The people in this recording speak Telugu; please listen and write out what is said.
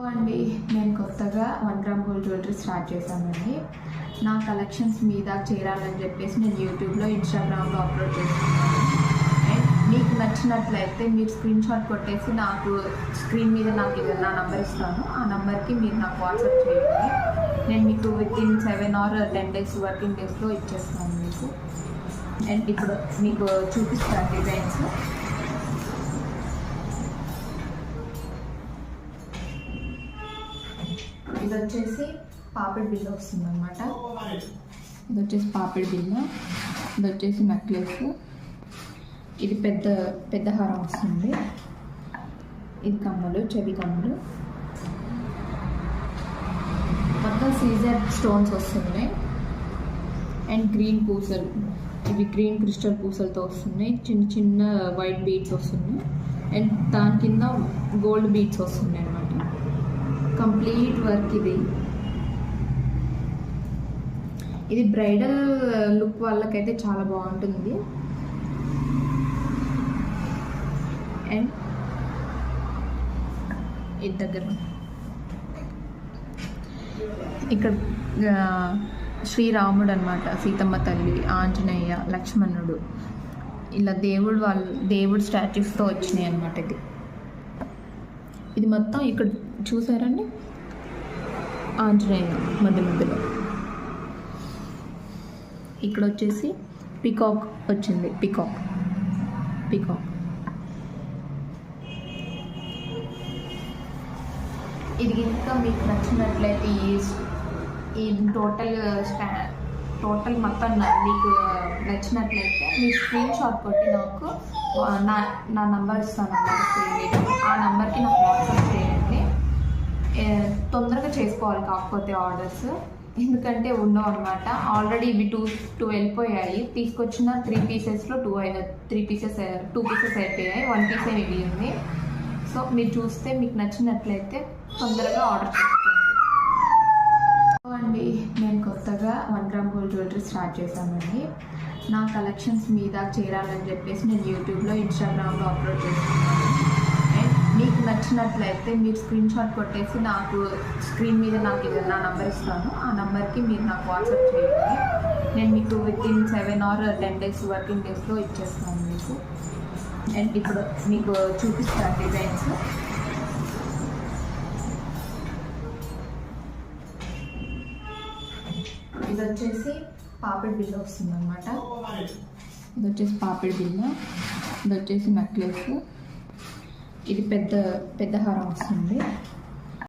అండి, నేను కొత్తగా 1 గ్రామ్ గోల్డ్ జ్యువెలరీ స్టార్ట్ చేశానండి. నా కలెక్షన్స్ మీద చేరాలని చెప్పేసి నేను యూట్యూబ్లో, ఇన్స్టాగ్రామ్లో అప్లోడ్ చేస్తున్నాను. అండ్ మీకు నచ్చినట్లయితే మీరు స్క్రీన్ షాట్ కొట్టేసి నాకు స్క్రీన్ మీద నాకు నా నెంబర్ ఇస్తాను. ఆ నెంబర్కి మీరు నాకు వాట్సాప్ చేయండి. నేను మీకు వితిన్ 7 or 10 days వర్కింగ్ డేస్లో ఇచ్చేస్తాను మీకు. అండ్ ఇప్పుడు మీకు చూపిస్తాను డిజైన్స్. ఇది వచ్చేసి పాపిడి బిల్ల వస్తుంది అనమాట. ఇది వచ్చేసి పాపిడి బిల్ల, ఇది వచ్చేసి నెక్లెస్, ఇది పెద్ద హారం వస్తుంది, ఇది కమ్మలు, చెవి కమ్మలు, మొత్తం సీజర్ స్టోన్స్ వస్తున్నాయి. అండ్ గ్రీన్ పూసలు, ఇవి గ్రీన్ క్రిస్టల్ పూసలతో వస్తున్నాయి. చిన్న చిన్న వైట్ బీడ్స్ వస్తున్నాయి. అండ్ దాని కింద గోల్డ్ బీడ్స్ వస్తున్నాయి అనమాట. కంప్లీట్ వర్క్ ఇది బ్రైడల్ లుక్ వాళ్ళకైతే చాలా బాగుంటుంది. అండ్ ఇది దగ్గర ఇక్కడ శ్రీరాముడు అనమాట, సీతమ్మ తల్లి, ఆంజనేయ, లక్ష్మణుడు, ఇలా దేవుడు స్టాచ్యూస్తో వచ్చినాయి అనమాట. ఇది మొత్తం ఇక్కడ చూసారండి, ఆంజనేయ మధ్యలో. ఇక్కడ వచ్చేసి పికాక్ వచ్చింది, పికాక్. ఇది ఇంకా మీకు నచ్చినట్లయితే ఈ టోటల్ మొత్తం మీకు నచ్చినట్లయితే మీ స్క్రీన్ షాట్ కొట్టి నాకు నా నంబర్ ఇస్తాను. ఆ నెంబర్కి నాకు వాట్సాప్ చేయండి. తొందరగా చేసుకోవాలి కాకపోతే ఆర్డర్స్, ఎందుకంటే ఉండవు అనమాట. ఆల్రెడీ ఇవి 2 వెళ్ళిపోయాయి. తీసుకొచ్చిన 3 పీసెస్లో 2 పీసెస్ అయిపోయాయి. 1 పీస్ మిగిలింది. సో మీరు చూస్తే మీకు నచ్చినట్లయితే తొందరగా ఆర్డర్ చేసుకోండి. అండి, నేను కొత్తగా 1 గ్రామ్ గోల్డ్ జ్యువెలరీ స్టార్ట్ చేశానండి. నా కలెక్షన్స్ మీద చేరాలని చెప్పేసి నేను యూట్యూబ్లో, ఇన్స్టాగ్రామ్లో అప్లోడ్ చేస్తున్నాను. అండ్ మీకు నచ్చినట్లయితే మీరు స్క్రీన్ షాట్ కొట్టేసి నాకు స్క్రీన్ మీద నాకు నా నెంబర్ ఇస్తాను. ఆ నెంబర్కి మీరు నాకు వాట్సాప్ చేయండి. నేను మీకు వితిన్ 7 or 10 days వర్కింగ్ డేస్లో ఇచ్చేస్తాను మీకు. అండ్ ఇప్పుడు మీకు చూపిస్తాను డిజైన్స్. ఇది వచ్చేసి పాపిడి బిల్ల వస్తుంది అనమాట. ఇది వచ్చేసి పాపిడి బిల్ల, ఇది వచ్చేసి నెక్లెస్, ఇది పెద్ద హారం వస్తుంది.